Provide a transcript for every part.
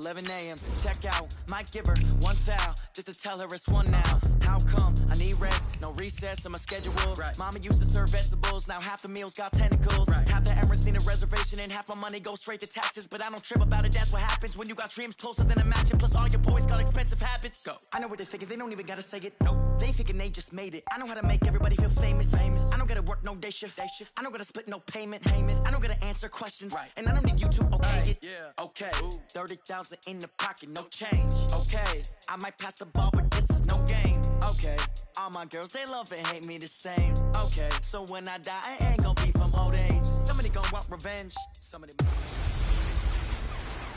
11 a.m. Check out, might give her one foul just to tell her it's one now. How come? I need rest, no recess in my schedule. Right. Mama used to serve vegetables, now half the meals got tentacles. Right. Half the Emirates need a reservation and half my money goes straight to taxes. But I don't trip about it, that's what happens when you got dreams closer than a mansion. Plus all your boys got expensive habits. Go. I know what they're thinking, they don't even gotta say it. Nope. They thinking they just made it. I know how to make everybody feel famous. I don't gotta work no day shift. I don't gotta split no payment. I don't gotta answer questions. Right. And I don't need you to okay it. Yeah. Okay. 30,000 in the pocket, no change. Okay. I might pass the ball, but this is no game. Okay. All my girls, they love and hate me the same. Okay. So when I die, I ain't gonna be from old age. Somebody gonna want revenge. Somebody.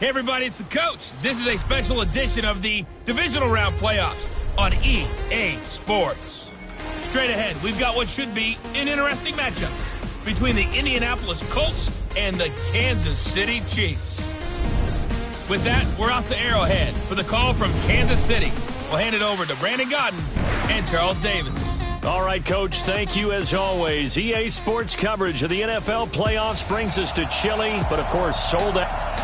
Hey everybody, it's the coach. This is a special edition of the Divisional Round Playoffs on EA Sports. Straight ahead, we've got what should be an interesting matchup between the Indianapolis Colts and the Kansas City Chiefs. With that, we're off to Arrowhead for the call from Kansas City. We'll hand it over to Brandon Godden and Charles Davis. All right, Coach, thank you as always. EA Sports coverage of the NFL playoffs brings us to Chile, but of course sold out.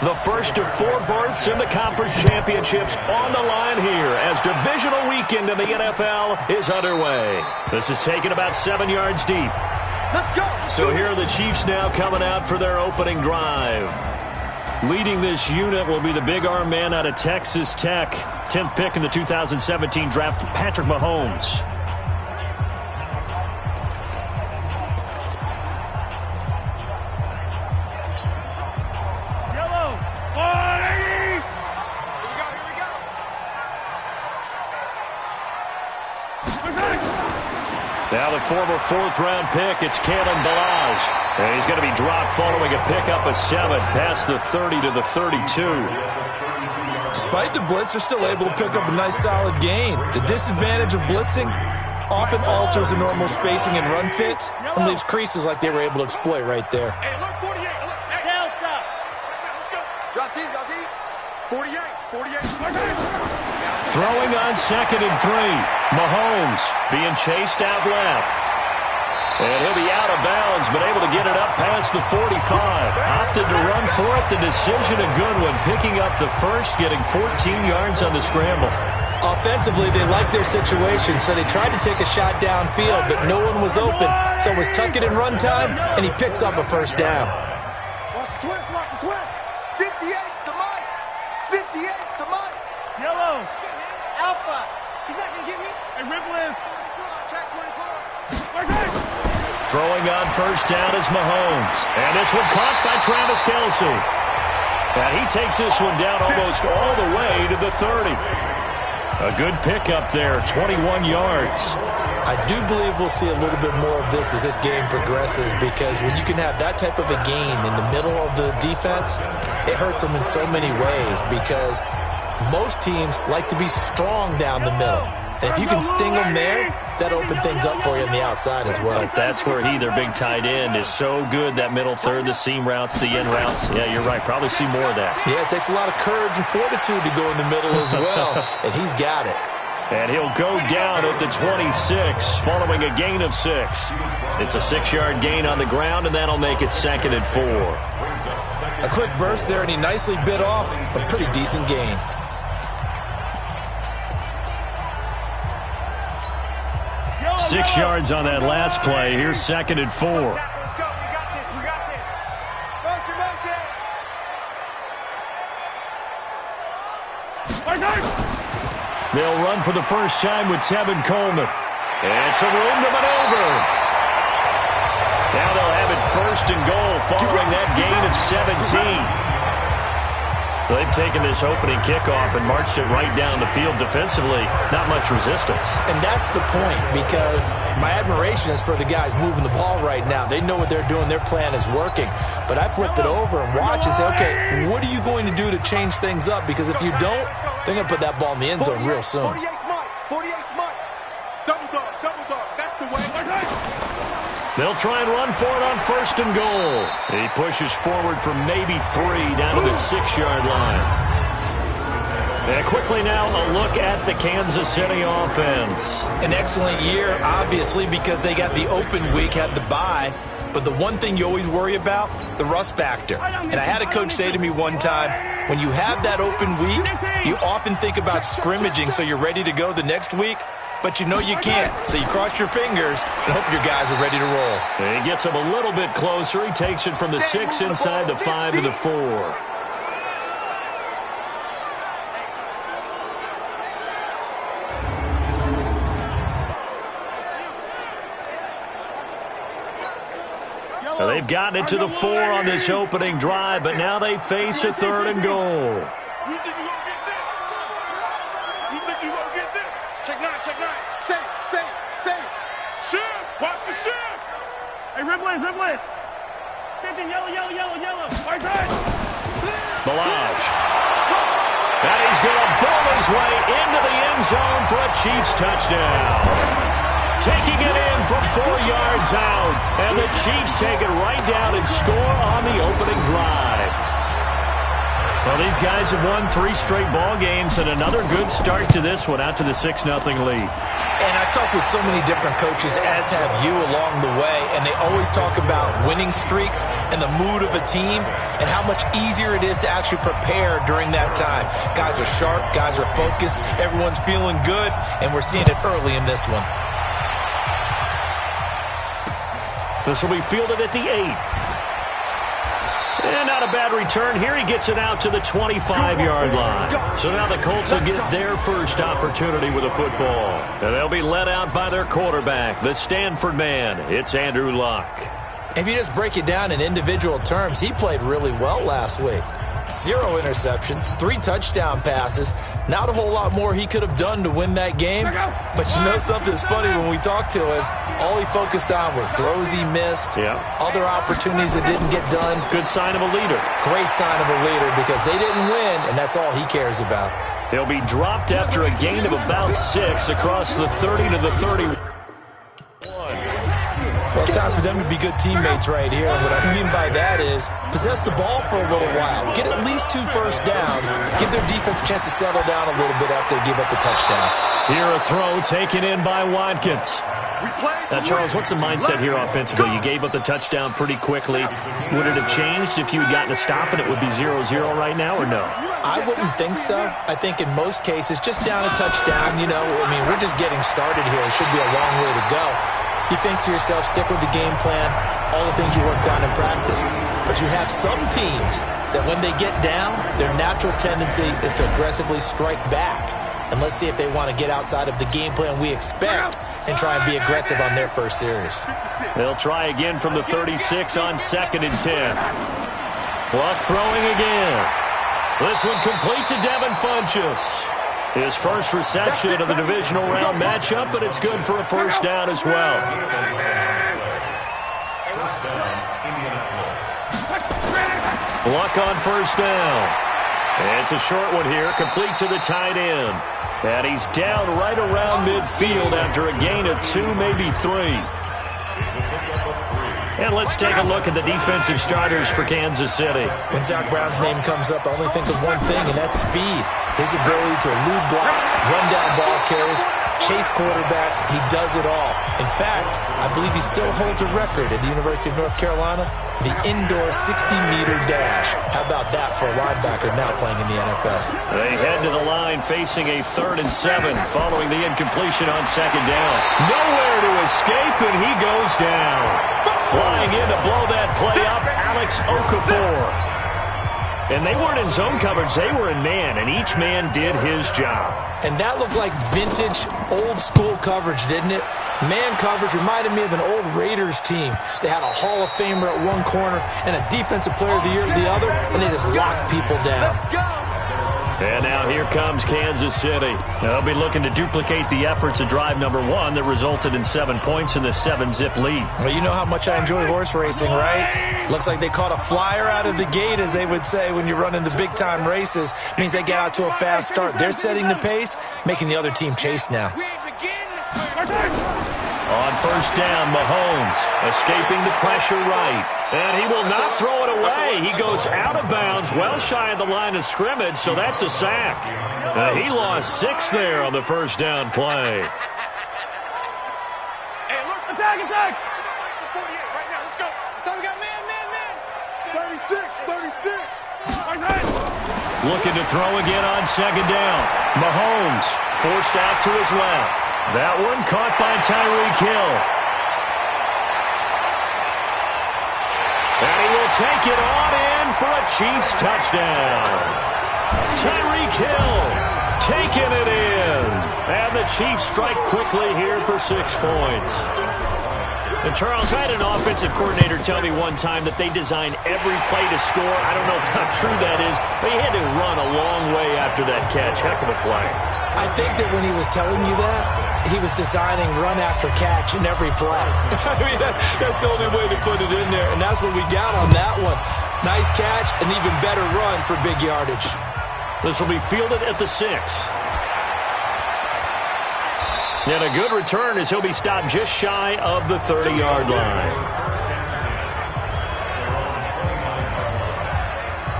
The first of 4 berths in the conference championships on the line here as divisional weekend in the NFL is underway. This is taken about 7 yards deep. Let's go. So here are the Chiefs now coming out for their opening drive. Leading this unit will be the big arm man out of Texas Tech. 10th pick in the 2017 draft, Patrick Mahomes. Now the former 4th-round pick, it's Kalen Ballage. And he's going to be dropped following a pickup of 7 past the 30 to the 32. Despite the blitz, they're still able to pick up a nice solid gain. The disadvantage of blitzing often alters the normal spacing and run fits and leaves creases like they were able to exploit right there. Hey, look, 48. Look, hey, Delta. Let's go. Drop deep, drop deep. 48. Throwing on 2nd and 3. Mahomes being chased out left. And he'll be out of bounds, but able to get it up past the 45. Opted to run for it. The decision a good one. Picking up the first, getting 14 yards on the scramble. Offensively, they liked their situation, so they tried to take a shot downfield, but no one was open. So it was tuck it in run time, and he picks up a first down. Watch the twist. 58's the mic. 58's the mic. Yellow. Alpha. He's not going to get me. Hey, Ripple is. Check 24. Throwing on first down is Mahomes. And this one caught by Travis Kelce. And he takes this one down almost all the way to the 30. A good pickup there, 21 yards. I do believe we'll see a little bit more of this as this game progresses, because when you can have that type of a gain in the middle of the defense, it hurts them in so many ways, because most teams like to be strong down the middle. And if you can sting them there, that opens things up for you on the outside as well. But that's where their big tight end, is so good, that middle third, the seam routes, the in routes. Yeah, you're right. Probably see more of that. Yeah, it takes a lot of courage and fortitude to go in the middle as well, and he's got it. And he'll go down at the 26, following a gain of 6. It's a 6-yard gain on the ground, and that'll make it 2nd and 4. A quick burst there, and he nicely bit off a pretty decent gain. Six yards on that last play. Here's 2nd and 4. We got this. Motion. They'll run for the first time with Tevin Coleman. And some room to maneuver. Now they'll have it 1st and goal following that gain of 17. They've taken this opening kickoff and marched it right down the field defensively. Not much resistance. And that's the point, because my admiration is for the guys moving the ball right now. They know what they're doing. Their plan is working. But I flip it over and watch and say, okay, what are you going to do to change things up? Because if you don't, they're going to put that ball in the end zone real soon. 48 Mike. Double dog. That's the way. They'll try and run for it on 1st and goal. He pushes forward for maybe 3 down to the 6-yard line. And quickly now, a look at the Kansas City offense. An excellent year, obviously, because they got the open week, had the bye. But the one thing you always worry about, the rust factor. And I had a coach say to me one time, when you have that open week, you often think about scrimmaging so you're ready to go the next week. But you know you can't, so you cross your fingers and hope your guys are ready to roll. He gets him a little bit closer. He takes it from the 6 inside the 5 to the 4. They've gotten it to the 4 on this opening drive, but now they face a 3rd and goal. Check 9. Say. Shoot. Watch the shoot. Hey, red blade. 15, yellow. Right side. Balaj. And he's going to bowl his way into the end zone for a Chiefs touchdown. Taking it in from 4 yards out. And the Chiefs take it right down and score on the opening drive. Well, these guys have won 3 straight ball games, and another good start to this one, out to the 6-0 lead. And I've talked with so many different coaches, as have you, along the way, and they always talk about winning streaks and the mood of a team and how much easier it is to actually prepare during that time. Guys are sharp, guys are focused, everyone's feeling good, and we're seeing it early in this one. This will be fielded at the 8. And not a bad return here. He gets it out to the 25-yard line. So now the Colts will get their first opportunity with a football. And they'll be led out by their quarterback, the Stanford man. It's Andrew Luck. If you just break it down in individual terms, he played really well last week. 0 interceptions, 3 touchdown passes. Not a whole lot more he could have done to win that game. But you know something's funny, when we talked to him, all he focused on were throws he missed, other opportunities that didn't get done. Good sign of a leader. Great sign of a leader, because they didn't win, and that's all he cares about. He'll be dropped after a gain of about 6 across the 30 to the 31. Well, it's time for them to be good teammates right here. And what I mean by that is possess the ball for a little while. Get at least 2 first downs. Give their defense a chance to settle down a little bit after they give up the touchdown. Here a throw taken in by Watkins. Now, Charles, what's the mindset here offensively? You gave up the touchdown pretty quickly. Would it have changed if you had gotten a stop and it would be 0-0 right now, or no? I wouldn't think so. I think in most cases, just down a touchdown, we're just getting started here. It should be a long way to go. You think to yourself, stick with the game plan, all the things you worked on in practice. But you have some teams that when they get down, their natural tendency is to aggressively strike back. And let's see if they want to get outside of the game plan we expect and try and be aggressive on their first series. They'll try again from the 36 on 2nd and 10. Luck throwing again. This one complete to Devin Funchess. His first reception of the divisional round matchup, but it's good for a first down as well. Luck on first down. And it's a short one here, complete to the tight end. And he's down right around midfield after a gain of 2, maybe 3. And let's take a look at the defensive starters for Kansas City. When Zach Brown's name comes up, I only think of one thing, and that's speed. His ability to elude blocks, run down ball carriers, chase quarterbacks. He does it all. In fact, I believe he still holds a record at the University of North Carolina for the indoor 60-meter dash. How about that for a linebacker now playing in the NFL? They head to the line facing a 3rd and 7 following the incompletion on 2nd down. Nowhere to escape, and he goes down. Flying in to blow that play up, Alex Okafor. And they weren't in zone coverage, they were in man, and each man did his job. And that looked like vintage, old-school coverage, didn't it? Man coverage reminded me of an old Raiders team. They had a Hall of Famer at one corner and a Defensive Player of the Year at the other, and they just locked people down. And now here comes Kansas City. They'll be looking to duplicate the efforts of drive number 1 that resulted in 7 points in the 7-zip lead. Well, you know how much I enjoy horse racing, right? Looks like they caught a flyer out of the gate, as they would say when you're running the big-time races. Means they get out to a fast start. They're setting the pace, making the other team chase now. On first down, Mahomes escaping the pressure right. And he will not throw it away. He goes out of bounds, well shy of the line of scrimmage, so that's a sack. He lost 6 there on the first down play. Hey, look, attack! 48 right now, let's go. So we got man. 36. Looking to throw again on second down. Mahomes forced out to his left. That one caught by Tyreek Hill. And he will take it on in for a Chiefs touchdown. Tyreek Hill taking it in. And the Chiefs strike quickly here for 6 points. And Charles, I had an offensive coordinator tell me one time that they design every play to score. I don't know how true that is, but he had to run a long way after that catch. Heck of a play. I think that when he was telling you that, he was designing run after catch in every play. I mean, that's the only way to put it in there, and that's what we got on that one. Nice catch, an even better run for big yardage. This will be fielded at the 6. And a good return as he'll be stopped just shy of the 30-yard line.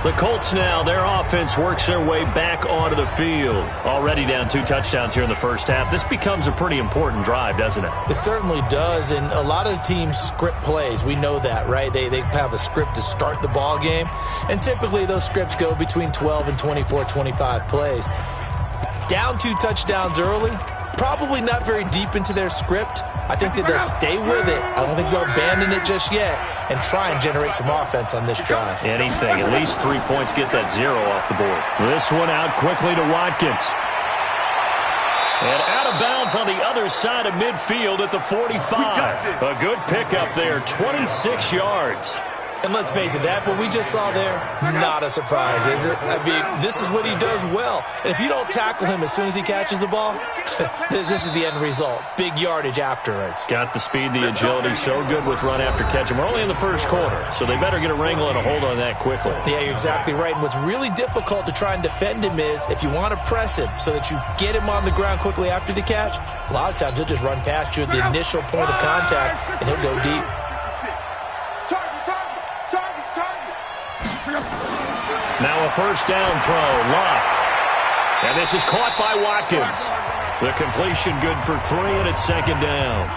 The Colts now, their offense works their way back onto the field. Already down 2 touchdowns here in the first half. This becomes a pretty important drive, doesn't it? It certainly does, and a lot of teams script plays. We know that, right? They have a script to start the ball game, and typically those scripts go between 12 and 24, 25 plays. Down 2 touchdowns early, probably not very deep into their script. I think that they'll stay with it. I don't think they'll abandon it just yet and try and generate some offense on this drive. Anything. At least 3 points, get that 0 off the board. This one out quickly to Watkins. And out of bounds on the other side of midfield at the 45. A good pickup there, 26 yards. And let's face it, that what we just saw there, not a surprise, is it? I mean, this is what he does well. And if you don't tackle him as soon as he catches the ball, this is the end result. Big yardage afterwards. Got the speed, the agility, so good with run after catch. And we're only in the first quarter, so they better get a wrangle and a hold on that quickly. Yeah, you're exactly right. And what's really difficult to try and defend him is if you want to press him so that you get him on the ground quickly after the catch, a lot of times he'll just run past you at the initial point of contact, and he'll go deep. Now a first down throw, Luck. And this is caught by Watkins. The completion good for 3, and it's second down.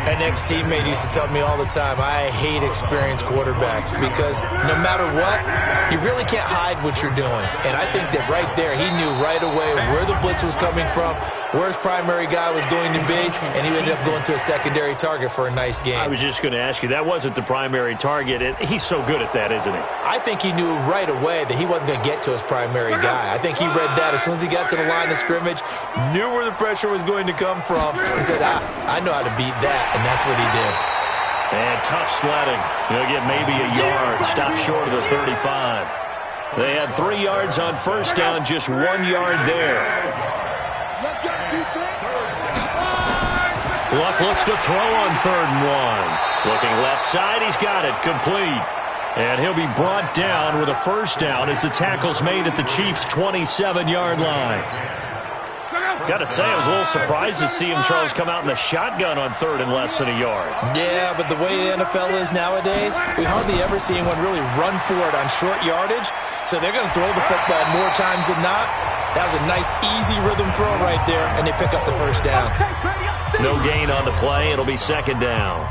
An ex-teammate used to tell me all the time, I hate experienced quarterbacks because no matter what, you really can't hide what you're doing. And I think that right there, he knew right away where the blitz was coming from, where his primary guy was going to be, and he ended up going to a secondary target for a nice game. I was just going to ask you, that wasn't the primary target. He's so good at that, isn't he? I think he knew right away that he wasn't going to get to his primary guy. I think he read that as soon as he got to the line of scrimmage, knew where the pressure was going to come from, and said, I know how to beat that, and that's what he did. And tough sledding. He'll get maybe a yard, stop short of the 35. They had 3 yards on first down, just 1 yard there. Let's go, defense. Luck looks to throw on 3rd and 1. Looking left side, he's got it, complete. And he'll be brought down with a first down as the tackle's made at the Chiefs' 27-yard line. Got to say, I was a little surprised to see him, Charles, come out in the shotgun on 3rd and less than a yard. Yeah, but the way the NFL is nowadays, we hardly ever see anyone really run for it on short yardage. So they're going to throw the football more times than not. That was a nice, easy rhythm throw right there, and they pick up the first down. No gain on the play. It'll be second down.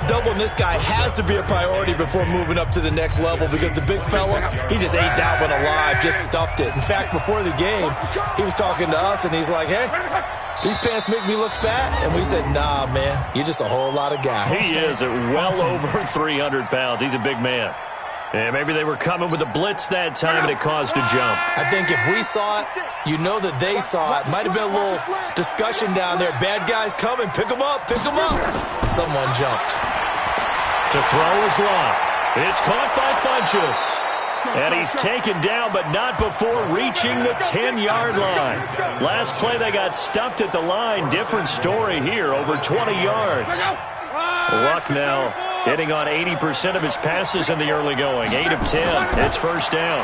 Doubling this guy has to be a priority before moving up to the next level because the big fella, he just ate that one alive, just stuffed it. In fact, before the game, he was talking to us, and he's like, hey, these pants make me look fat. And we said, nah, man, you're just a whole lot of guy. He is at well over 300 pounds. He's a big man. And maybe they were coming with a blitz that time, and it caused a jump. I think if we saw it, you know that they saw it. Might have been a little discussion down there. Bad guys coming. Pick them up. Pick them up. And someone jumped. To throw is Luck. It's caught by Funchess. And he's taken down, but not before reaching the 10-yard line. Last play, they got stuffed at the line. Different story here, over 20 yards. Luck now hitting on 80% of his passes in the early going. 8 of 10. It's first down.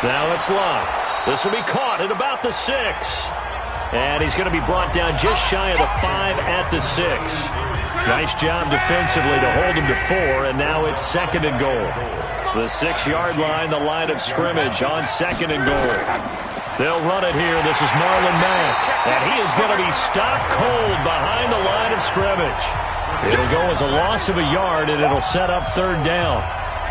Now it's Luck. This will be caught at about the 6. And he's going to be brought down just shy of the 5 at the 6. Nice job defensively to hold him to 4, and now it's second and goal. The 6-yard line, the line of scrimmage on second and goal. They'll run it here. This is Marlon Mack, and he is going to be stopped cold behind the line of scrimmage. It'll go as a loss of a yard, and it'll set up third down.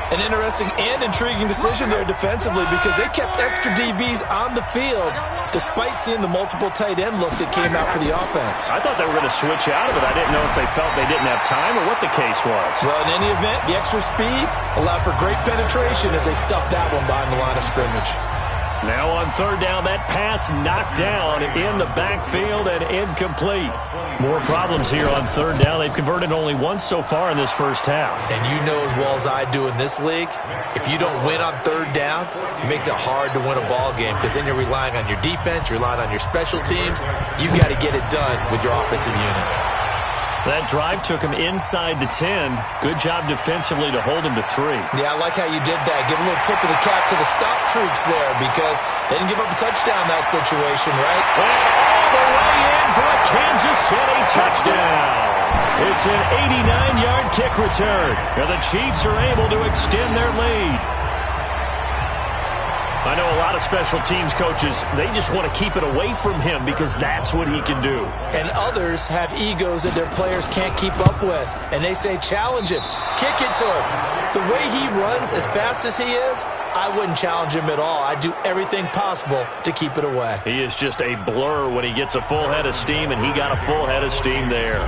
An interesting and intriguing decision there defensively because they kept extra DBs on the field despite seeing the multiple tight end look that came out for the offense. I thought they were going to switch out of it. I didn't know if they felt they didn't have time or what the case was. Well, in any event, the extra speed allowed for great penetration as they stuffed that one behind the line of scrimmage. Now on third down, that pass knocked down in the backfield and incomplete. More problems here on third down. They've converted only once so far in this first half. And you know as well as I do in this league, if you don't win on third down, it makes it hard to win a ball game because then you're relying on your defense, you're relying on your special teams. You've got to get it done with your offensive unit. That drive took him inside the 10. Good job defensively to hold him to 3. Yeah, I like how you did that. Give a little tip of the cap to the stop troops there because they didn't give up a touchdown in that situation, right? And all the way in for a Kansas City touchdown. It's an 89-yard kick return, and the Chiefs are able to extend their lead. I know a lot of special teams coaches, they just want to keep it away from him because that's what he can do. And others have egos that their players can't keep up with. And they say, challenge him. Kick it to him. The way he runs as fast as he is, I wouldn't challenge him at all. I'd do everything possible to keep it away. He is just a blur when he gets a full head of steam, and he got a full head of steam there.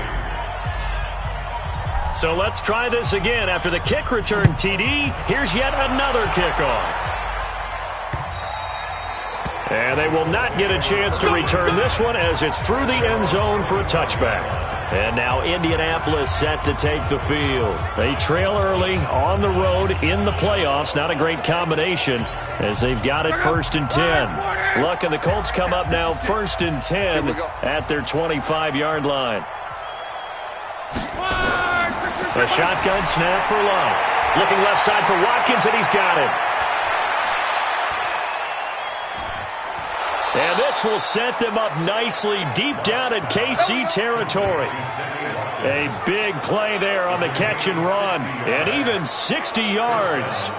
So let's try this again. After the kick return, TD, here's yet another kickoff. And they will not get a chance to return this one as it's through the end zone for a touchback. And now Indianapolis set to take the field. They trail early on the road in the playoffs. Not a great combination as they've got it first and 10. Luck and the Colts come up now first and 10 at their 25-yard line. A shotgun snap for Luck. Looking left side for Watkins, and he's got it. And this will set them up nicely deep down in KC territory. A big play there on the catch and run. And even 60 yards.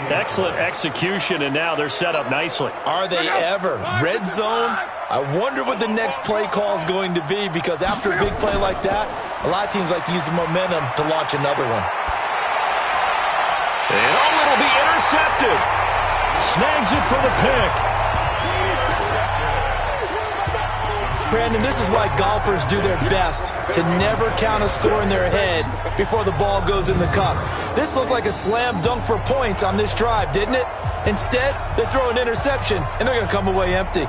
Excellent execution, and now they're set up nicely. Are they ever? Red zone? I wonder what the next play call is going to be because after a big play like that, a lot of teams like to use the momentum to launch another one. And it'll be intercepted. Snags it for the pick. Brandon, this is why golfers do their best to never count a score in their head before the ball goes in the cup. This looked like a slam dunk for points on this drive, didn't it? Instead, they throw an interception, and they're going to come away empty.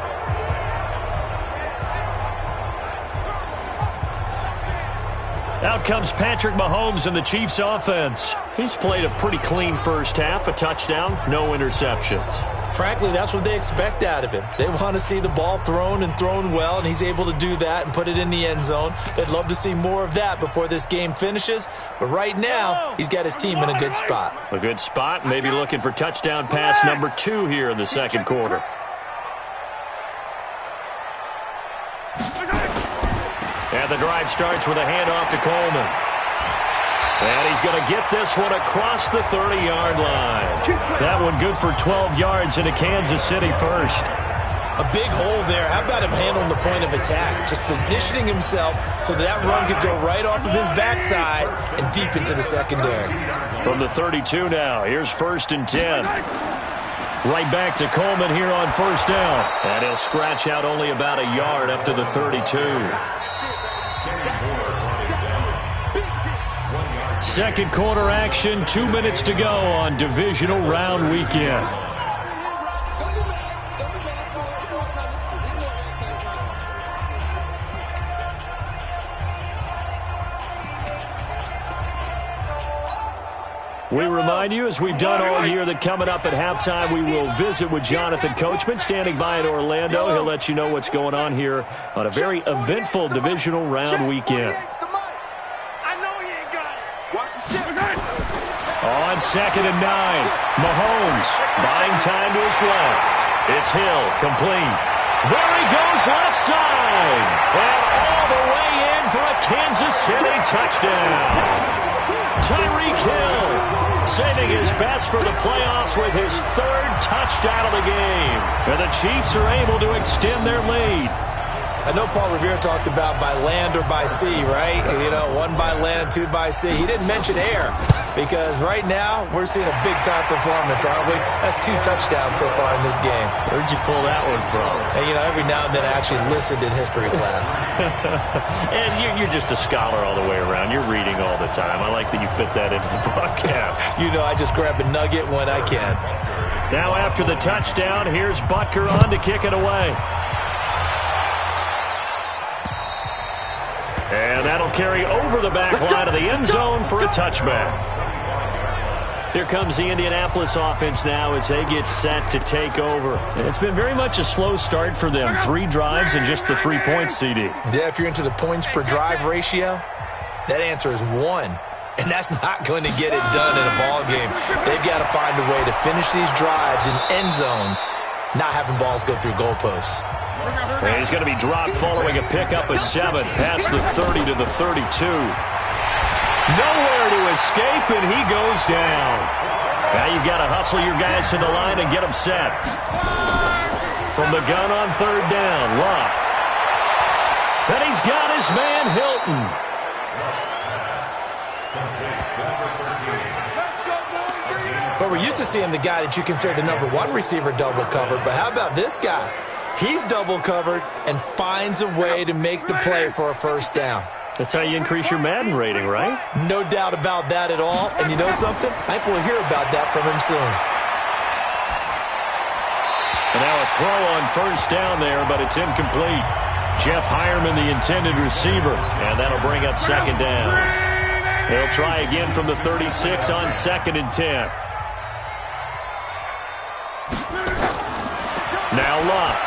Out comes Patrick Mahomes and the Chiefs offense. He's played a pretty clean first half, a touchdown, no interceptions. Frankly, that's what they expect out of him. They want to see the ball thrown and thrown well, and he's able to do that and put it in the end zone. They'd love to see more of that before this game finishes, but right now, he's got his team in a good spot. A good spot, maybe looking for touchdown pass number 2 here in the second quarter. And the drive starts with a handoff to Coleman. And he's going to get this one across the 30-yard line. That one good for 12 yards into Kansas City first. A big hole there. How about him handling the point of attack? Just positioning himself so that run could go right off of his backside and deep into the secondary. From the 32 now, here's first and 10. Right back to Coleman here on first down. And he'll scratch out only about a yard up to the 32. Second quarter action, 2 minutes to go on divisional round weekend. We remind you, as we've done all year, that coming up at halftime, we will visit with Jonathan Coachman, standing by in Orlando. He'll let you know what's going on here on a very eventful divisional round weekend. On 2nd and 9, Mahomes buying time to his left. It's Hill, complete. There he goes, left side. And all the way in for a Kansas City touchdown. Tyreek Hill saving his best for the playoffs with his 3rd touchdown of the game. And the Chiefs are able to extend their lead. I know Paul Revere talked about by land or by sea, right? You know, 1 by land, 2 by sea. He didn't mention air because right now we're seeing a big-time performance, aren't we? That's 2 touchdowns so far in this game. Where'd you pull that one from? And, you know, every now and then I actually listened in history class. And you're just a scholar all the way around. You're reading all the time. I like that you fit that into the broadcast. You know, I just grab a nugget when I can. Now after the touchdown, here's Butker on to kick it away. And that'll carry over the back line of the end zone for a touchback. Here comes the Indianapolis offense now as they get set to take over. And it's been very much a slow start for them. 3 drives and just the 3 points, CD. Yeah, if you're into the points per drive ratio, that answer is 1. And that's not going to get it done in a ball game. They've got to find a way to finish these drives in end zones, not having balls go through goalposts. And he's going to be dropped following a pickup of 7 past the 30 to the 32. Nowhere to escape, and he goes down. Now you've got to hustle your guys to the line and get them set. From the gun on 3rd down, Locke. And he's got his man Hilton. But we're used to seeing the guy that you consider the #1 receiver double covered. But how about this guy? He's double covered and finds a way to make the play for a 1st down. That's how you increase your Madden rating, right? No doubt about that at all. And you know something? I think we'll hear about that from him soon. And now a throw on 1st down there, but it's incomplete. Jeff Hireman, the intended receiver, and that'll bring up 2nd down. He'll try again from the 36 on 2nd and 10. Now Locke.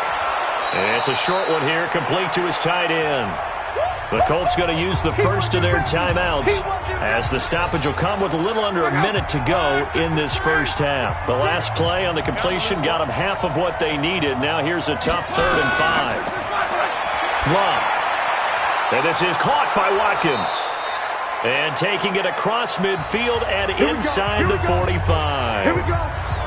It's a short one here, complete to his tight end. The Colts going to use the first of their timeouts as the stoppage will come with a little under a minute to go in this 1st half. The last play on the completion got them half of what they needed. Now here's a tough 3rd and 5. Locke. And this is caught by Watkins. And taking it across midfield and inside the 45.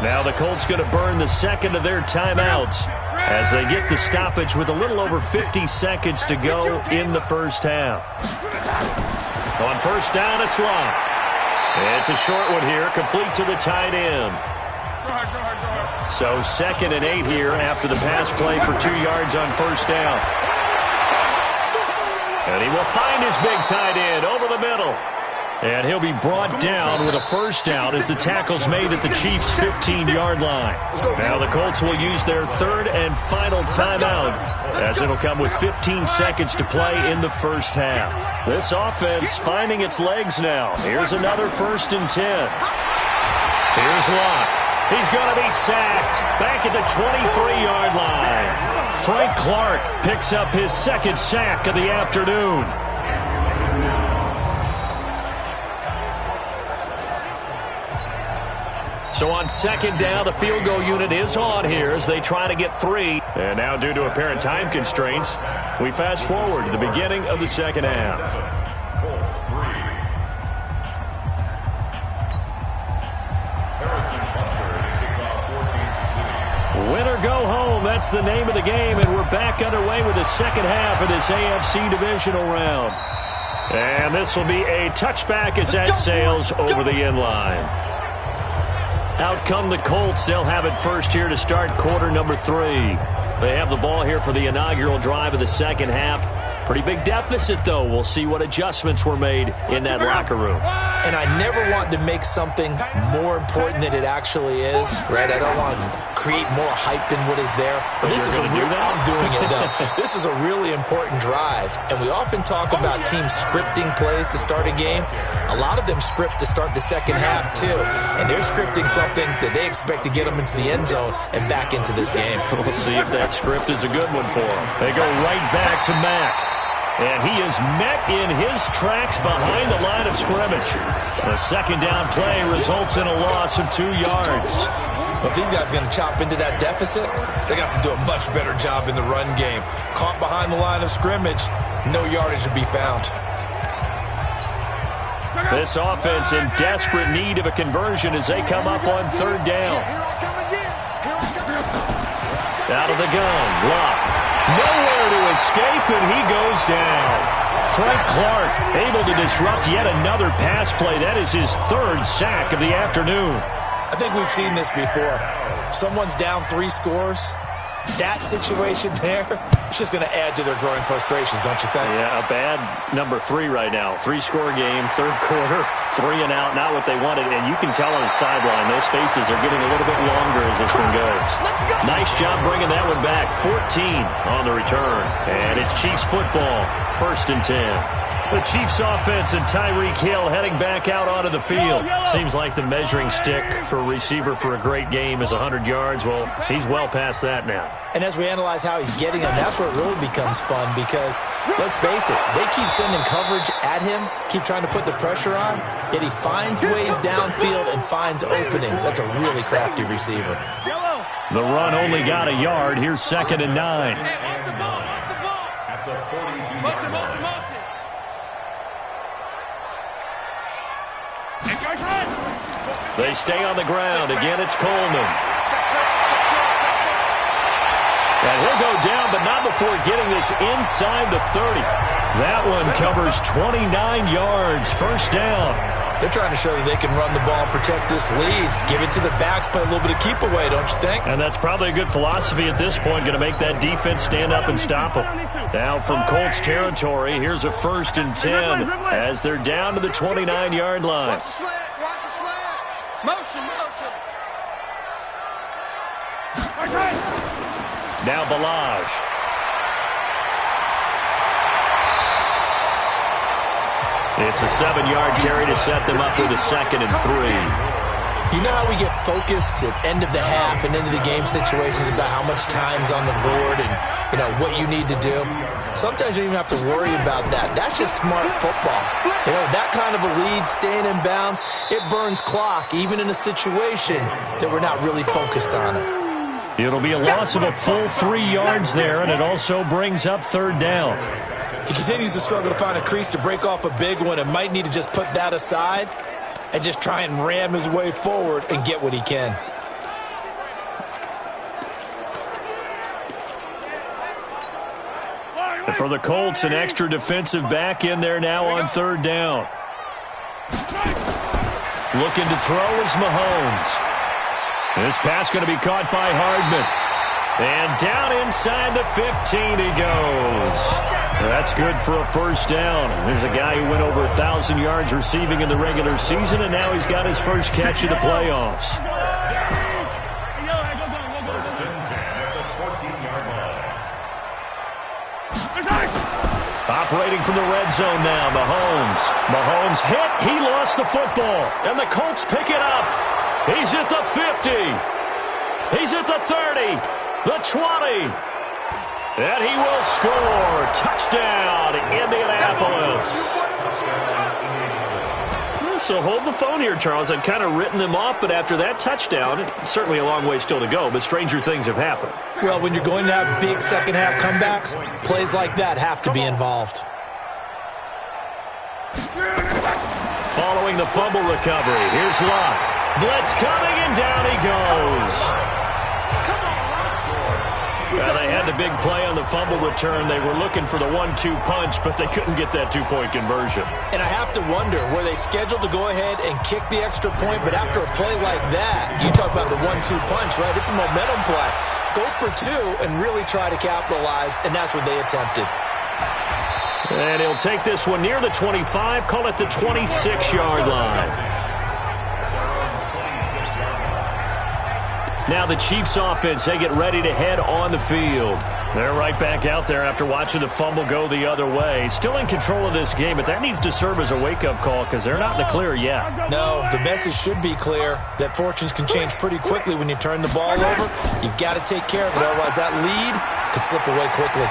Now the Colts going to burn the 2nd of their timeouts as they get the stoppage with a little over 50 seconds to go in the 1st half. On 1st down, it's Locke. It's a short one here, complete to the tight end. So 2nd and 8 here after the pass play for 2 yards on 1st down. And he will find his big tight end over the middle. And he'll be brought down with a 1st down as the tackle's made at the Chiefs' 15-yard line. Now the Colts will use their 3rd and final timeout as it'll come with 15 seconds to play in the 1st half. This offense finding its legs now. Here's another 1st and 10. Here's Locke. He's going to be sacked back at the 23-yard line. Frank Clark picks up his 2nd sack of the afternoon. So on 2nd down, the field goal unit is on here as they try to get 3. And now due to apparent time constraints, we fast forward to the beginning of the 2nd half. Win or go home, that's the name of the game, and we're back underway with the 2nd half of this AFC divisional round. And this will be a touchback as that sails over the end line. Out come the Colts. They'll have it first here to start quarter number 3. They have the ball here for the inaugural drive of the 2nd half. Pretty big deficit, though. We'll see what adjustments were made in that locker room. And I never want to make something more important than it actually is, right? I don't want to create more hype than what is there. But this is I'm doing it, though. This is a really important drive. And we often talk about teams scripting plays to start a game. A lot of them script to start the second half, too. And they're scripting something that they expect to get them into the end zone and back into this game. We'll see if that script is a good one for them. They go right back to Mack. And he is met in his tracks behind the line of scrimmage. The second down play results in a loss of 2 yards. Well, if these guys are going to chop into that deficit, they got to do a much better job in the run game. Caught behind the line of scrimmage, no yardage to be found. This offense in desperate need of a conversion as they come up on third down. Out of the gun, Locke. Nowhere to escape, and he goes down. Frank Clark able to disrupt yet another pass play. That is his third sack of the afternoon. I think we've seen this before. Someone's down 3 scores. That situation there, it's just going to add to their growing frustrations, don't you think? Yeah, a bad number 3 right now. 3-score game, third quarter, 3 and out, not what they wanted. And you can tell on the sideline, those faces are getting a little bit longer as this one goes. Nice job bringing that one back. 14 on the return. And it's Chiefs football, 1st and 10. The Chiefs offense and Tyreek Hill heading back out onto the field. Seems like the measuring stick for a receiver for a great game is 100 yards. Well, he's well past that now. And as we analyze how he's getting them, that's where it really becomes fun because, let's face it, they keep sending coverage at him, keep trying to put the pressure on, yet he finds ways downfield and finds openings. That's a really crafty receiver. The run only got a yard. Here's 2nd and 9. They stay on the ground. Again, it's Coleman. And he'll go down, but not before getting this inside the 30. That one covers 29 yards. 1st down. They're trying to show that they can run the ball and protect this lead. Give it to the backs, play a little bit of keep away, don't you think? And that's probably a good philosophy at this point, going to make that defense stand up and stop them. Now from Colts territory, here's a 1st and 10 as they're down to the 29-yard line. Watch the slant. Watch the slant. Motion, motion. Now Balaj. It's a 7-yard carry to set them up with a 2nd and 3. You know how we get focused at end of the half and into the game situations about how much time's on the board and, you know, what you need to do? Sometimes you don't even have to worry about that. That's just smart football. You know, that kind of a lead, staying in bounds, it burns clock, even in a situation that we're not really focused on it. It'll be a loss of a full 3 yards there, and it also brings up 3rd down. He continues to struggle to find a crease to break off a big one and might need to just put that aside and just try and ram his way forward and get what he can. And for the Colts, an extra defensive back in there now on 3rd down. Looking to throw is Mahomes. This pass going to be caught by Hardman. And down inside the 15 he goes. That's good for a 1st down. There's a guy who went over 1,000 yards receiving in the regular season, and now he's got his first catch in the playoffs. Operating from the red zone now, Mahomes. Mahomes hit. He lost the football, and the Colts pick it up. He's at the 50. He's at the 30, the 20. And he will score. Touchdown, Indianapolis. So hold the phone here, Charles. I've kind of written them off, but after that touchdown, it's certainly a long way still to go, but stranger things have happened. Well, when you're going to have big second-half comebacks, plays like that have to be involved. Following the fumble recovery, here's Locke. Blitz coming, and down he goes. Well, they had the big play on the fumble return. They were looking for the 1-2 punch, but they couldn't get that 2-point conversion. And I have to wonder, were they scheduled to go ahead and kick the extra point? But after a play like that, you talk about the 1-2 punch, right? It's a momentum play. Go for 2 and really try to capitalize, and that's what they attempted. And he'll take this one near the 25, call it the 26-yard line. Now the Chiefs offense, they get ready to head on the field. They're right back out there after watching the fumble go the other way. Still in control of this game, but that needs to serve as a wake-up call because they're not in the clear yet. No, the message should be clear that fortunes can change pretty quickly when you turn the ball over. You've got to take care of it, otherwise that lead could slip away quickly.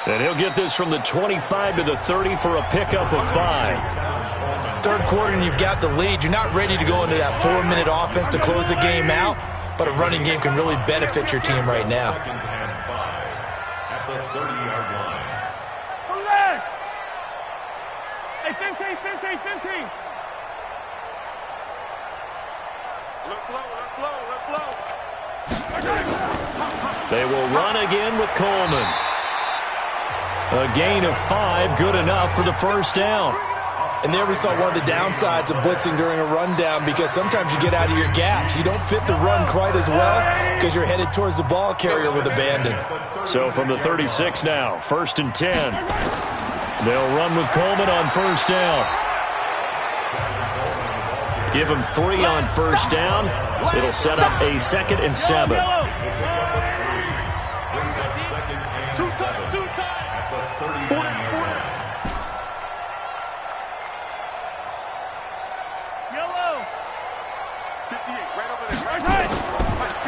And he'll get this from the 25 to the 30 for a pickup of 5. Third quarter and you've got the lead. You're not ready to go into that 4-minute offense to close the game out, but a running game can really benefit your team right now. At the 30-yard line. Hey, 15. Let blow. They will run again with Coleman. A gain of 5, good enough for the first down. And there we saw one of the downsides of blitzing during a rundown, because sometimes you get out of your gaps. You don't fit the run quite as well because you're headed towards the ball carrier with abandon. So from the 36 now, 1st and 10. They'll run with Coleman on first down. Give him 3 on first down. It'll set up a 2nd and 7. Two times.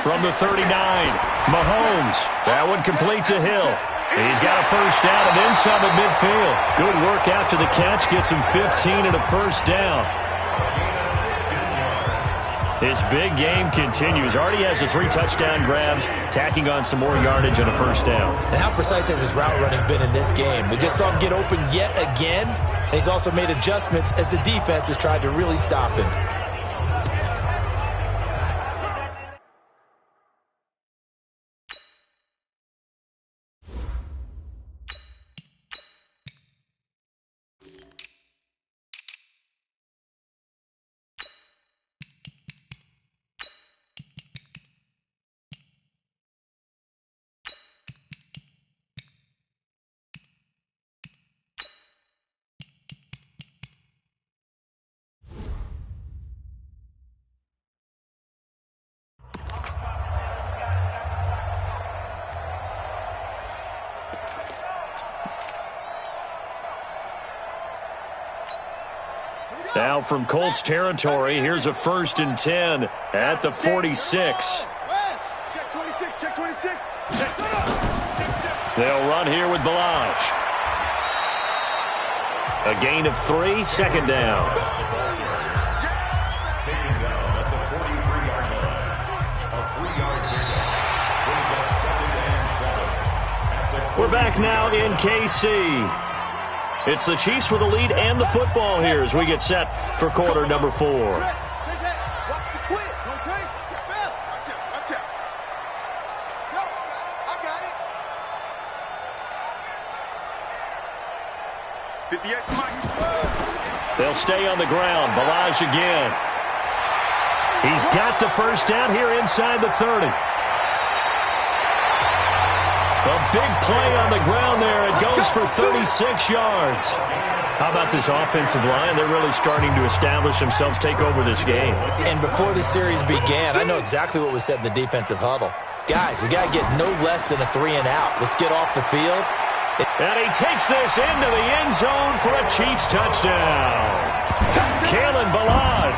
From the 39, Mahomes. That one complete to Hill. He's got a first down and then some at midfield. Good work after the catch. Gets him 15 and a first down. His big game continues. Already has the 3 touchdown grabs, tacking on some more yardage and a first down. And how precise has his route running been in this game? We just saw him get open yet again, and he's also made adjustments as the defense has tried to really stop him. Now from Colts territory, here's a 1st and 10 at the 46. Check 26. They'll run here with Balaj. A gain of 3, 2nd down. Taking down at the 43-yard line. A 3-yard gain. Brings up 2nd and 7. We're back now in KC. It's the Chiefs with the lead and the football here as we get set for quarter number 4. Watch the twitch, okay? Watch out. No, I got it. 58 Mike. They'll stay on the ground. Balaj again. He's got the first down here inside the 30. A big play on the ground there. It goes for 36 yards. How about this offensive line? They're really starting to establish themselves, take over this game. And before the series began, I know exactly what was said in the defensive huddle. Guys, we got to get no less than a 3 and out. Let's get off the field. And he takes this into the end zone for a Chiefs touchdown. Kalen Balaj,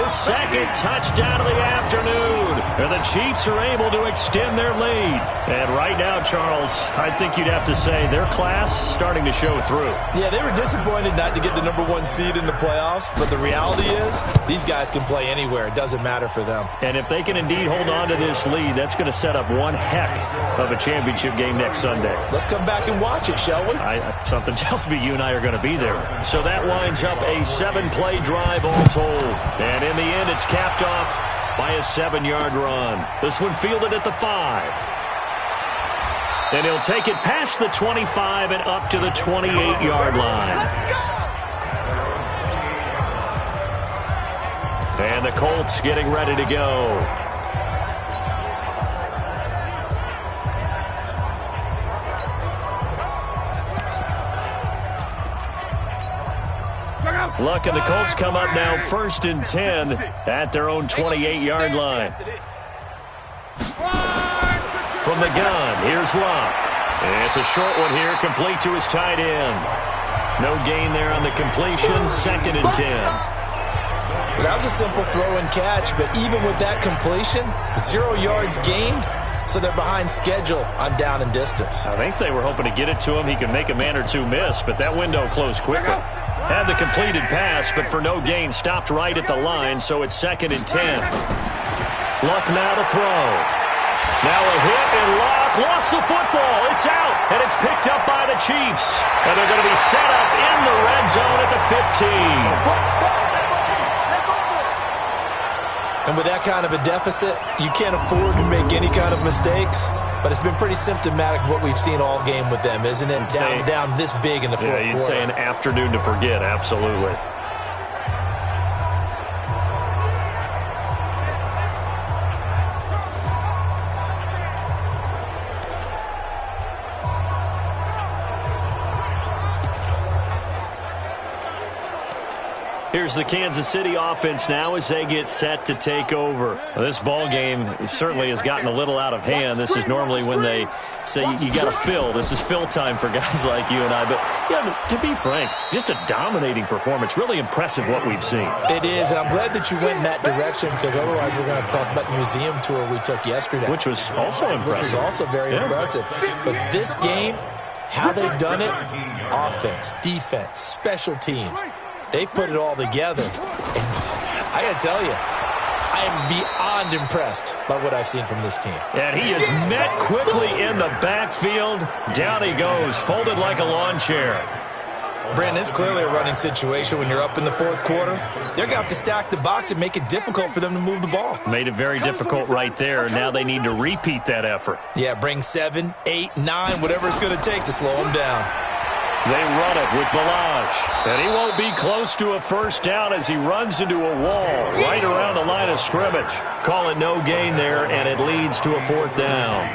his 2nd touchdown of the afternoon. And the Chiefs are able to extend their lead. And right now, Charles, I think you'd have to say their class starting to show through. Yeah, they were disappointed not to get the #1 seed in the playoffs, but the reality is these guys can play anywhere. It doesn't matter for them. And if they can indeed hold on to this lead, that's going to set up one heck of a championship game next Sunday. Let's come back and watch it, shall we? Something tells me you and I are going to be there. So that winds up a 7-play drive all told. And in the end, it's capped off by a 7-yard run. This one fielded at the 5. And he'll take it past the 25 and up to the 28-yard line. And the Colts getting ready to go. Luck and the Colts come up now 1st and 10 at their own 28-yard line. From the gun, here's Luck. It's a short one here, complete to his tight end. No gain there on the completion, 2nd and 10. Well, that was a simple throw and catch, but even with that completion, 0 yards gained, so they're behind schedule on down and distance. I think they were hoping to get it to him. He could make a man or two miss, but that window closed quickly. Had the completed pass, but for no gain, stopped right at the line, so it's 2nd and 10. Luck now to throw. Now a hit, and Luck lost the football. It's out, and it's picked up by the Chiefs. And they're going to be set up in the red zone at the 15. And with that kind of a deficit, you can't afford to make any kind of mistakes. But it's been pretty symptomatic of what we've seen all game with them, isn't it? Down this big in the fourth quarter. Yeah, you'd say an afternoon to forget, absolutely. Here's the Kansas City offense now as they get set to take over. This ball game certainly has gotten a little out of hand. This is normally when they say you got to fill. This is fill time for guys like you and I. But yeah, to be frank, just a dominating performance. Really impressive what we've seen. It is, and I'm glad that you went in that direction because otherwise we're going to have to talk about the museum tour we took yesterday. Which was also impressive. Which was also very impressive. But this game, how they've done it, offense, defense, special teams. They put it all together. And I got to tell you, I am beyond impressed by what I've seen from this team. And he is met quickly in the backfield. Down he goes, folded like a lawn chair. Brandon, it's clearly a running situation when you're up in the fourth quarter. They're going to have to stack the box and make it difficult for them to move the ball. Made it very difficult right there. Now they need to repeat that effort. Yeah, bring 7, 8, 9, whatever it's going to take to slow them down. They run it with Balaj. And he won't be close to a first down as he runs into a wall right around the line of scrimmage. Call it no gain there, and it leads to a 4th down.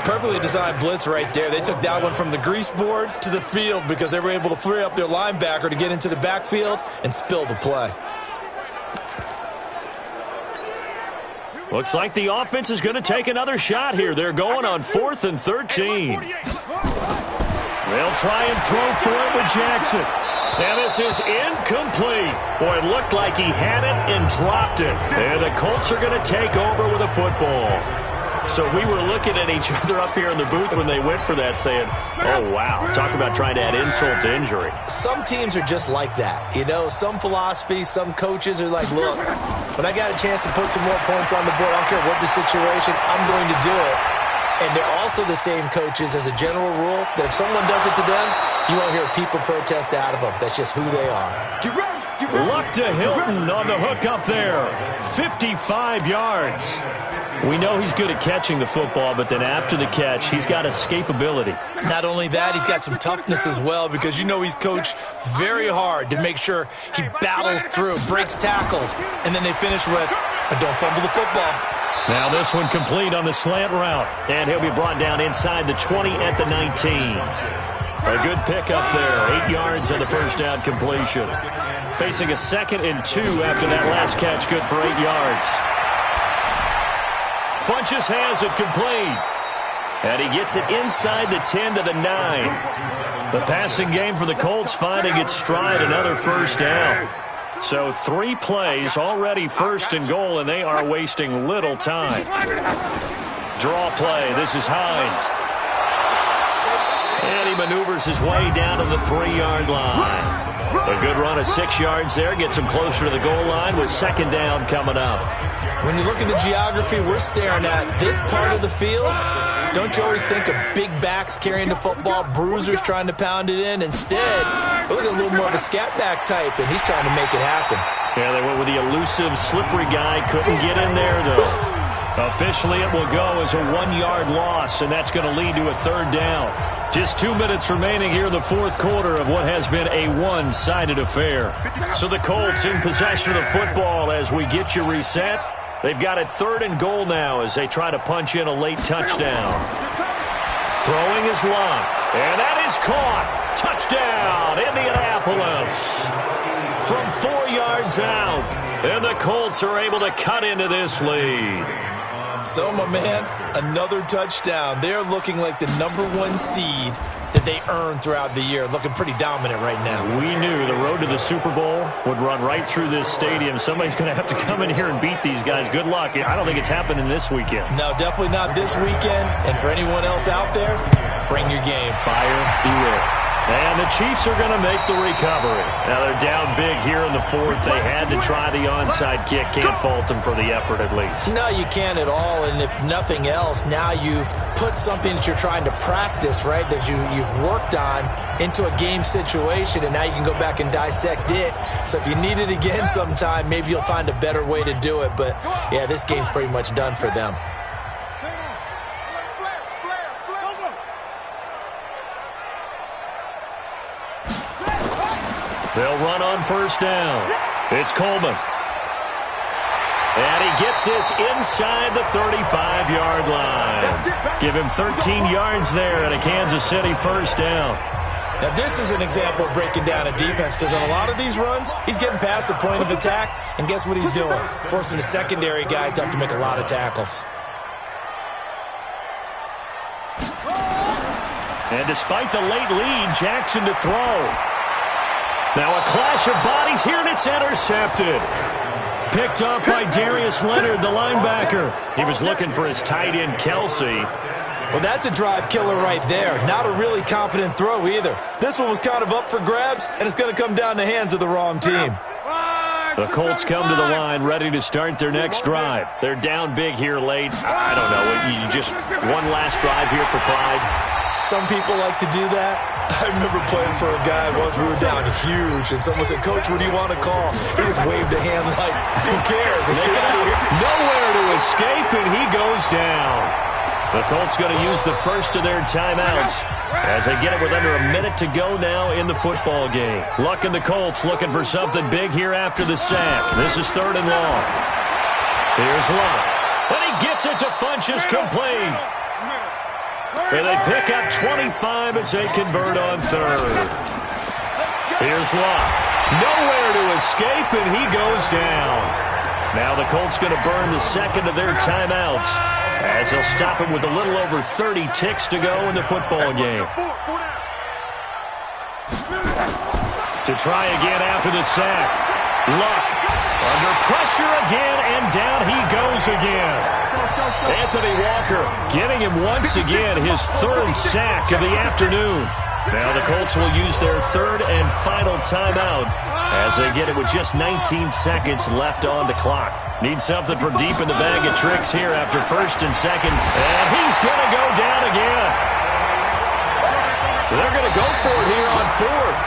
Perfectly designed blitz right there. They took that one from the grease board to the field because they were able to free up their linebacker to get into the backfield and spill the play. Looks like the offense is going to take another shot here. They're going on 4th and 13. They'll try and throw for it with Jackson. And this is incomplete. Boy, it looked like he had it and dropped it. And the Colts are going to take over with a football. So we were looking at each other up here in the booth when they went for that saying, oh, wow. Talk about trying to add insult to injury. Some teams are just like that. You know, some philosophies, some coaches are like, look, when I got a chance to put some more points on the board, I don't care what the situation, I'm going to do it. And they're also the same coaches as a general rule that if someone does it to them, you won't hear people protest out of them. That's just who they are. Luck to Hilton on the hook up there. 55 yards. We know he's good at catching the football, but then after the catch, he's got escapability. Not only that, he's got some toughness as well because you know he's coached very hard to make sure he battles through, breaks tackles, and then they finish with, don't fumble the football. Now this one complete on the slant route, and he'll be brought down inside the 20 at the 19. A good pickup there, 8 yards on the first down completion. Facing a 2nd and 2 after that last catch, good for 8 yards. Funchess has it complete, and he gets it inside the 10 to the 9. The passing game for the Colts finding its stride, another first down. So 3 plays, already 1st and goal, and they are wasting little time. Draw play. This is Hines. And he maneuvers his way down to the 3-yard line. A good run of 6 yards there. Gets him closer to the goal line with 2nd down coming up. When you look at the geography we're staring at, this part of the field, don't you always think of big backs carrying the football, bruisers trying to pound it in? Instead, look at a little more of a scat back type, and he's trying to make it happen. Yeah, they went with the elusive, slippery guy. Couldn't get in there, though. Officially, it will go as a 1-yard loss, and that's going to lead to a 3rd down. Just 2 minutes remaining here in the fourth quarter of what has been a one-sided affair. So the Colts in possession of the football as we get you reset. They've got it 3rd and goal now as they try to punch in a late touchdown. Throwing is Luck, and that is caught. Touchdown, Indianapolis. From 4 yards out, and the Colts are able to cut into this lead. So, my man, another touchdown. They're looking like the #1 seed that they earned throughout the year. Looking pretty dominant right now. We knew the road to the Super Bowl would run right through this stadium. Somebody's going to have to come in here and beat these guys. Good luck. I don't think it's happening this weekend. No, definitely not this weekend. And for anyone else out there, bring your game. Buyer beware. And the Chiefs are going to make the recovery. Now they're down big here in the fourth. They had to try the onside kick. Can't fault them for the effort at least. No, you can't at all. And if nothing else, now you've put something that you're trying to practice, right, that you've worked on into a game situation, and now you can go back and dissect it. So if you need it again sometime, maybe you'll find a better way to do it. But, yeah, this game's pretty much done for them. They'll run on first down. It's Coleman. And he gets this inside the 35-yard line. Give him 13 yards there and a Kansas City first down. Now, this is an example of breaking down a defense, because on a lot of these runs, he's getting past the point of attack, and guess what he's doing? Forcing the secondary guys to have to make a lot of tackles. And despite the late lead, Jackson to throw. Now a clash of bodies here, and it's intercepted. Picked up by Darius Leonard, the linebacker. He was looking for his tight end, Kelsey. Well, that's a drive killer right there. Not a really confident throw either. This one was kind of up for grabs, and it's going to come down the hands of the wrong team. The Colts come to the line, ready to start their next drive. They're down big here late. I don't know. You just one last drive here for pride. Some people like to do that. I remember playing for a guy once. We were down huge, and someone said, "Coach, what do you want to call?" He just waved a hand like, who cares? Let's get out of here. Nowhere to escape, and he goes down. The Colts going to use the first of their timeouts as they get it with under a minute to go now in the football game. Luck in the Colts looking for something big here after the sack. This is 3rd and long. Here's Luck. And he gets it to Funchess complete. And they pick up 25 as they convert on 3rd. Here's Luck. Nowhere to escape, and he goes down. Now the Colts going to burn the second of their timeouts as they'll stop him with a little over 30 ticks to go in the football game. To try again after the sack. Luck under pressure again, and down he goes again. Anthony Walker getting him once again, his 3rd sack of the afternoon. Now the Colts will use their 3rd and final timeout as they get it with just 19 seconds left on the clock. Need something from deep in the bag of tricks here after 1st and 2nd. And he's going to go down again. They're going to go for it here on 4th.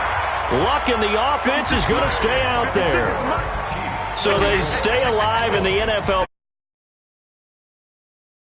Luck in the offense is going to stay out there. So they stay alive in the NFL.